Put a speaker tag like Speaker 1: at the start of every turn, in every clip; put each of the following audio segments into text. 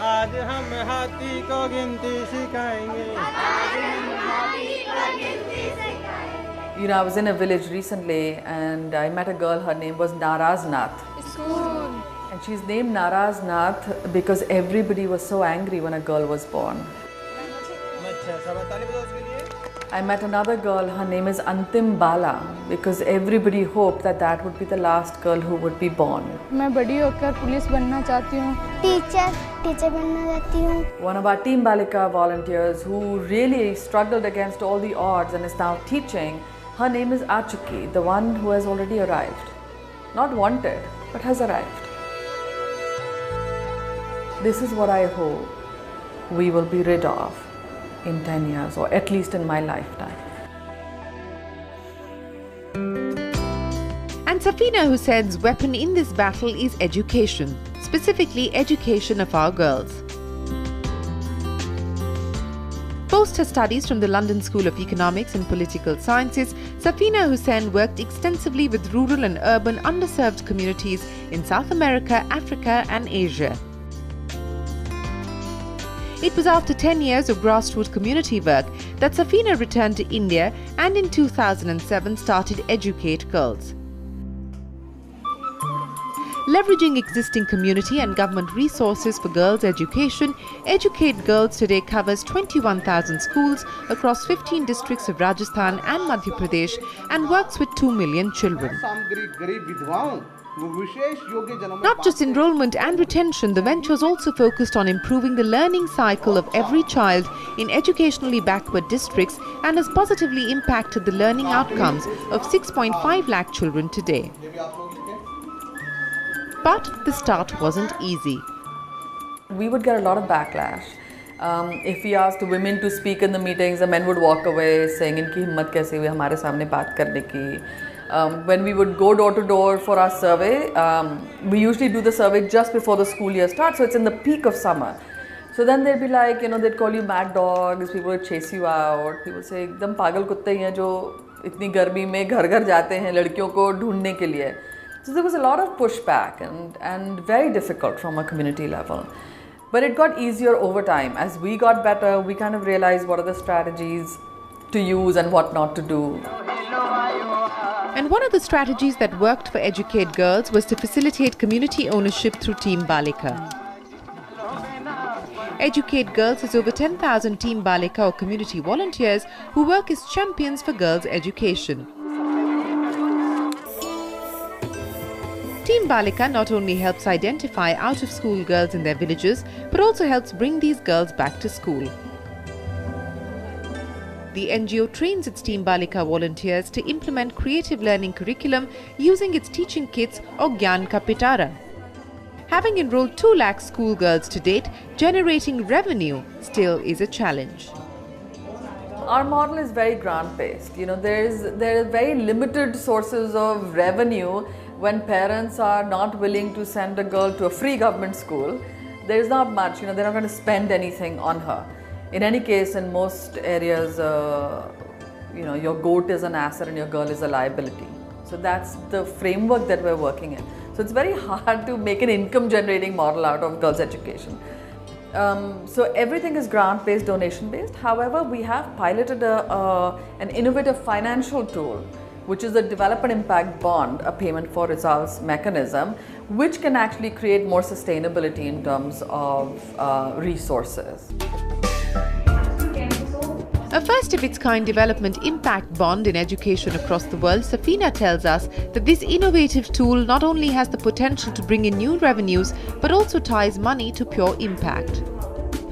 Speaker 1: आज हम हाथी को गिनती सिखाएंगे।
Speaker 2: You know, I was in a village recently and I met a girl, her name was Naraz Nath.
Speaker 3: Cool.
Speaker 2: And she's named Naraz Nath because everybody was so angry when a girl was born. I met another girl, her name is Antim Bala, because everybody hoped that that would be the last girl who would be born.
Speaker 3: मैं बड़ी होकर police बनना चाहती हूँ।
Speaker 4: Teacher बनना चाहती हूँ।
Speaker 2: One of our Team Balika volunteers who really struggled against all the odds and is now teaching, her name is Achuki, the one who has already arrived. Not wanted, but has arrived. This is what I hope we will be rid of in 10 years, or at least in my lifetime.
Speaker 5: And Safeena Husain's weapon in this battle is education, specifically education of our girls. Post her studies from the London School of Economics and Political Sciences, Safeena Husain worked extensively with rural and urban underserved communities in South America, Africa and Asia. It was after 10 years of grassroots community work that Safeena returned to India and in 2007 started Educate Girls. Leveraging existing community and government resources for girls' education, Educate Girls today covers 21,000 schools across 15 districts of Rajasthan and Madhya Pradesh and works with 2 million children. Not just enrollment and retention, the ventures also focused on improving the learning cycle of every child in educationally backward districts and has positively impacted the learning outcomes of 6.5 lakh children today. But the start wasn't easy.
Speaker 2: We would get a lot of backlash. If we asked women to speak in the meetings, the men would walk away saying, "Inki himmat kaise hui hamare samne baat karne ki." When we would go door to door for our survey, we usually do the survey just before the school year starts, so it's in the peak of summer. So then they'd be like, they'd call you mad dogs, people would chase you out, people say, एकदम पागल कुत्ते हैं जो इतनी गर्मी में घर घर जाते हैं लड़कियों को ढूंढने के लिए. So there was a lot of pushback and very difficult from a community level. But it got easier over time. As we got better, we kind of realized what are the strategies to use and what not to do.
Speaker 5: And one of the strategies that worked for Educate Girls was to facilitate community ownership through Team Balika. Educate Girls has over 10,000 Team Balika or community volunteers who work as champions for girls' education. Team Balika not only helps identify out-of-school girls in their villages, but also helps bring these girls back to school. The NGO trains its Team Balika volunteers to implement creative learning curriculum using its teaching kits or Gyan Ka Pitara. Having enrolled 2 lakh schoolgirls to date, generating revenue still is a challenge.
Speaker 2: Our model is very grant-based. There are very limited sources of revenue when parents are not willing to send a girl to a free government school. There is not much. They're not going to spend anything on her. In any case, in most areas, your goat is an asset and your girl is a liability. So that's the framework that we're working in. So it's very hard to make an income-generating model out of girls' education. So everything is grant-based, donation-based. However, we have piloted an innovative financial tool, which is the Development Impact Bond, a payment for results mechanism, which can actually create more sustainability in terms of resources.
Speaker 5: A first-of-its-kind development impact bond in education across the world, Safeena tells us that this innovative tool not only has the potential to bring in new revenues, but also ties money to pure impact.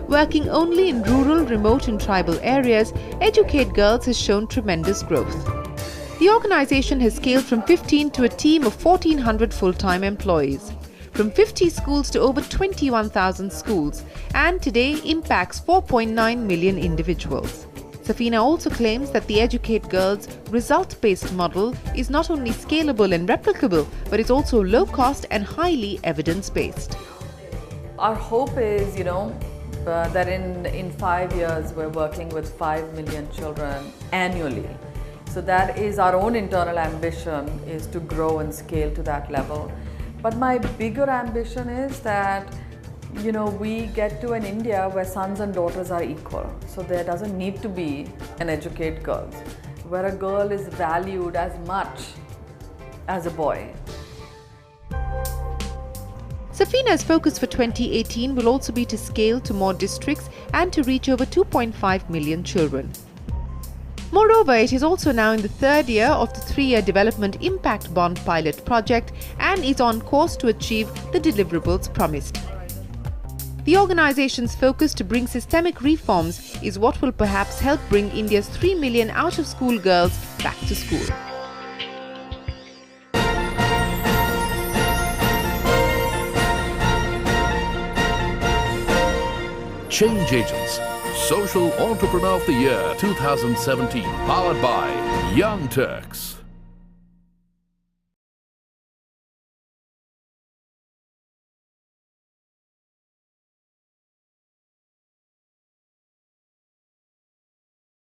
Speaker 5: Working only in rural, remote and tribal areas, Educate Girls has shown tremendous growth. The organization has scaled from 15 to a team of 1,400 full-time employees, from 50 schools to over 21,000 schools, and today impacts 4.9 million individuals. Safeena also claims that the Educate Girls result-based model is not only scalable and replicable, but is also low-cost and highly evidence-based.
Speaker 2: Our hope is, that in 5 years we're working with 5 million children annually. So that is our own internal ambition, is to grow and scale to that level. But my bigger ambition is that you know, we get to an India where sons and daughters are equal. So there doesn't need to be an educate girls, where a girl is valued as much as a boy.
Speaker 5: Safeena's focus for 2018 will also be to scale to more districts and to reach over 2.5 million children. Moreover, it is also now in the third year of the 3-year Development Impact Bond pilot project and is on course to achieve the deliverables promised. The organization's focus to bring systemic reforms is what will perhaps help bring India's 3 million out-of-school girls back to school.
Speaker 6: Change Agents, Social Entrepreneur of the Year 2017, powered by Young Turks.